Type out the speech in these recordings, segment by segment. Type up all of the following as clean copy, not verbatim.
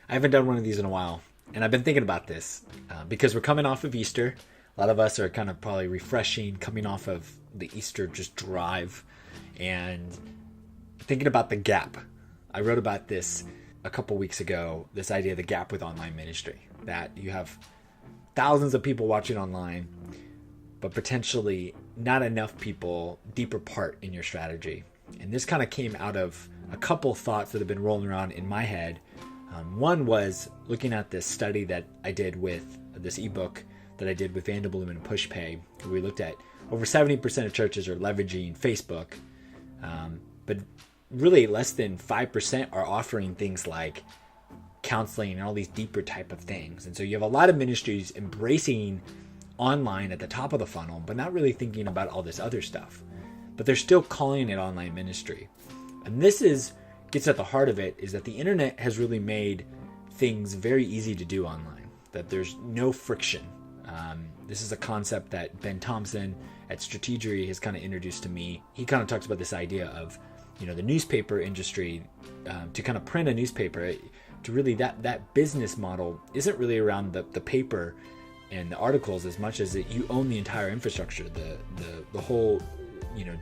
I haven't done one of these in a while, and I've been thinking about this because we're coming off of Easter. A lot of us are kind of probably refreshing, coming off of the Easter just drive, and thinking about the gap. I wrote about this a couple weeks ago, this idea of the gap with online ministry, that you have thousands of people watching online, but potentially not enough people deeper part in your strategy. And this kind of came out of a couple thoughts that have been rolling around in my head. One was looking at this study that I did with this ebook that I did with Vanderbilt and PushPay. We looked at over 70% of churches are leveraging Facebook, but really less than 5% are offering things like counseling and all these deeper type of things. And so you have a lot of ministries embracing online at the top of the funnel, but not really thinking about all this other stuff. But they're still calling it online ministry. And this gets at the heart of it, is that the internet has really made things very easy to do online, that there's no friction. This is a concept that Ben Thompson at Strategery has kind of introduced to me. He kind of talks about this idea of, the newspaper industry, to kind of print a newspaper, to really that business model isn't really around the paper and the articles as much as that you own the entire infrastructure, the whole,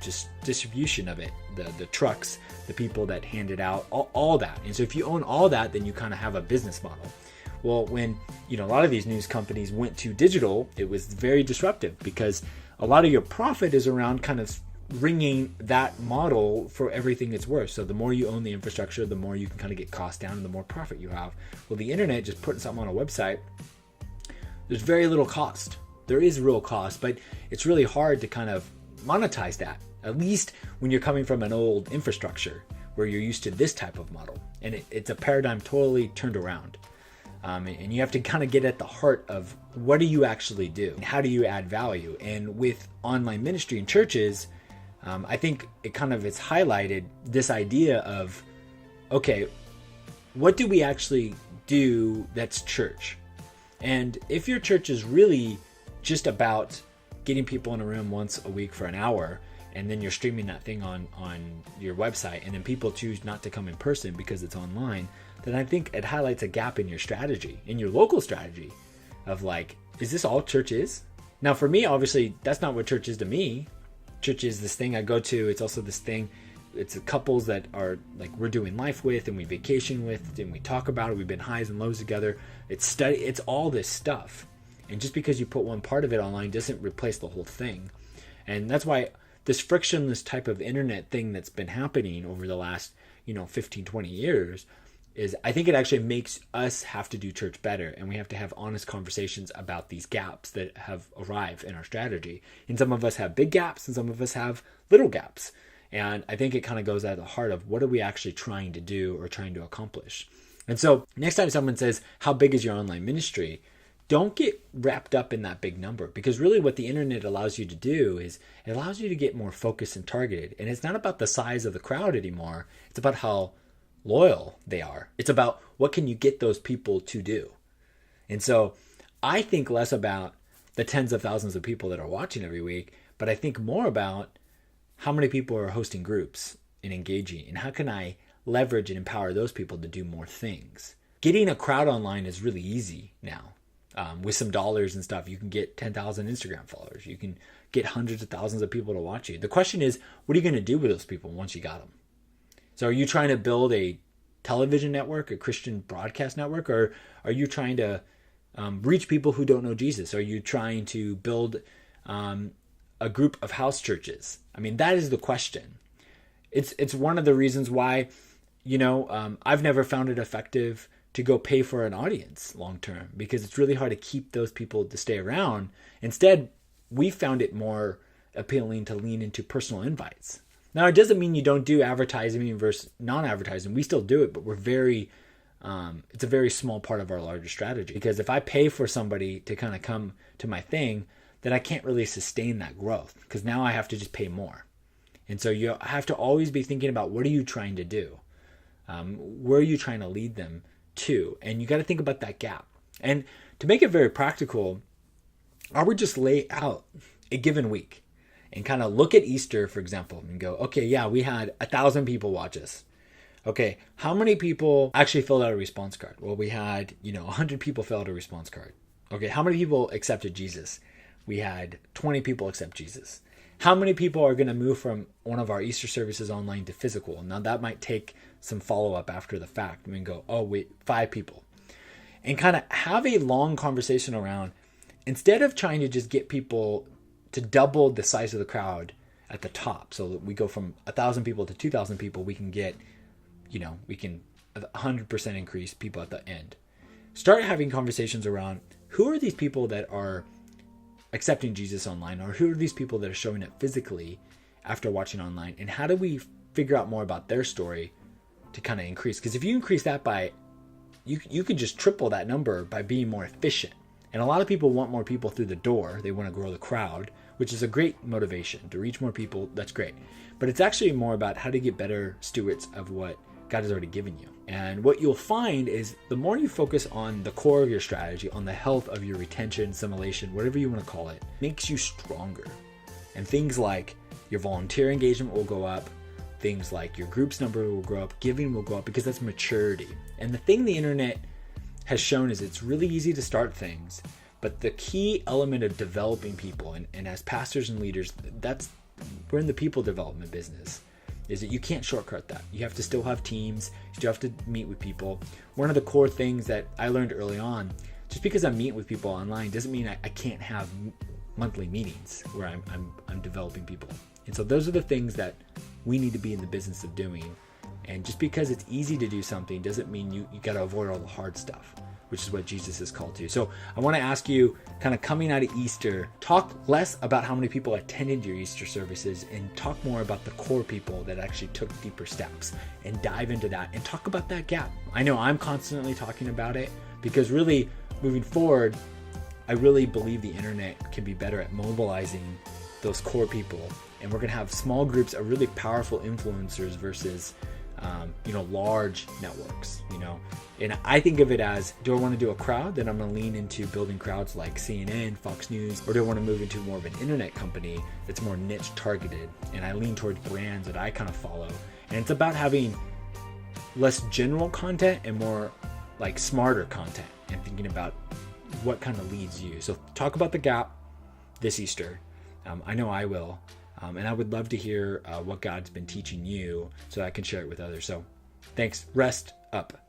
just distribution of it, the trucks, the people that hand it out, all that. And so if you own all that, then you kind of have a business model. Well, when, a lot of these news companies went to digital, it was very disruptive because a lot of your profit is around kind of ringing that model for everything it's worth. So the more you own the infrastructure, the more you can kind of get costs down and the more profit you have. Well, the internet, just putting something on a website, there's very little cost. There is real cost, but it's really hard to kind of monetize that, at least when you're coming from an old infrastructure where you're used to this type of model. And it's a paradigm totally turned around. And you have to kind of get at the heart of what do you actually do? How do you add value? And with online ministry in churches, I think it's highlighted this idea of, okay, what do we actually do that's church? And if your church is really just about getting people in a room once a week for an hour, and then you're streaming that thing on your website, and then people choose not to come in person because it's online, then I think it highlights a gap in your strategy, in your local strategy of like, is this all church is? Now for me, obviously, that's not what church is to me. Church is this thing I go to. It's also this thing, it's couples that are like we're doing life with and we vacation with and we talk about it. We've been highs and lows together. It's all this stuff. And just because you put one part of it online doesn't replace the whole thing. And that's why this frictionless type of internet thing that's been happening over the last, 15, 20 years is I think it actually makes us have to do church better. And we have to have honest conversations about these gaps that have arrived in our strategy. And some of us have big gaps and some of us have little gaps. And I think it kind of goes at the heart of what are we actually trying to do or trying to accomplish. And so next time someone says, how big is your online ministry? Don't get wrapped up in that big number, because really what the internet allows you to do is it allows you to get more focused and targeted. And it's not about the size of the crowd anymore. It's about how loyal they are. It's about what can you get those people to do. And so I think less about the tens of thousands of people that are watching every week, but I think more about how many people are hosting groups and engaging, and how can I leverage and empower those people to do more things. Getting a crowd online is really easy now. With some dollars and stuff, you can get 10,000 Instagram followers. You can get hundreds of thousands of people to watch you. The question is, what are you going to do with those people once you got them? So are you trying to build a television network, a Christian broadcast network, or are you trying to reach people who don't know Jesus? Are you trying to build a group of house churches? I mean, that is the question. It's one of the reasons why, I've never found it effective to go pay for an audience long term, because it's really hard to keep those people to stay around. Instead, we found it more appealing to lean into personal invites. Now, it doesn't mean you don't do advertising versus non-advertising. We still do it, but we're it's a very small part of our larger strategy. Because if I pay for somebody to kind of come to my thing, then I can't really sustain that growth, because now I have to just pay more. And so you have to always be thinking about, what are you trying to do? Where are you trying to lead them to? And you got to think about that gap. And to make it very practical, I would just lay out a given week and kind of look at Easter, for example, and go, okay, yeah, we had 1,000 people watch us. Okay, how many people actually filled out a response card? Well, we had, 100 people fill out a response card. Okay, how many people accepted Jesus? We had 20 people accept Jesus. How many people are going to move from one of our Easter services online to physical? Now, that might take some follow-up after the fact. We can go, oh, wait, 5 people. And kind of have a long conversation around, instead of trying to just get people to double the size of the crowd at the top, so that we go from 1,000 people to 2,000 people, we can get, we can 100% increase people at the end. Start having conversations around, who are these people that are accepting Jesus online, or who are these people that are showing up physically after watching online, and how do we figure out more about their story to kind of increase? Because if you increase that by, you could just triple that number by being more efficient. And a lot of people want more people through the door. They want to grow the crowd, which is a great motivation to reach more people. That's great. But it's actually more about how to get better stewards of what God has already given you. And what you'll find is the more you focus on the core of your strategy, on the health of your retention, assimilation, whatever you want to call it, makes you stronger. And things like your volunteer engagement will go up. Things like your groups number will grow up. Giving will go up, because that's maturity. And the thing the internet has shown is it's really easy to start things, but the key element of developing people, and as pastors and leaders, we're in the people development business, is that you can't shortcut that. You have to still have teams. You still have to meet with people. One of the core things that I learned early on, just because I'm meeting with people online doesn't mean I can't have monthly meetings where I'm developing people. And so those are the things that we need to be in the business of doing. And just because it's easy to do something doesn't mean you got to avoid all the hard stuff, which is what Jesus is called to. So I want to ask you, kind of coming out of Easter, talk less about how many people attended your Easter services and talk more about the core people that actually took deeper steps, and dive into that and talk about that gap. I know I'm constantly talking about it, because really moving forward, I really believe the internet can be better at mobilizing those core people. And we're going to have small groups of really powerful influencers versus large networks, and I think of it as, do I want to do a crowd? Then I'm going to lean into building crowds like CNN, Fox News, or do I want to move into more of an internet company that's more niche targeted? And I lean towards brands that I kind of follow. And it's about having less general content and more like smarter content, and thinking about what kind of leads you. So talk about the gap this Easter. I know I will. And I would love to hear what God's been teaching you so I can share it with others. So thanks. Rest up.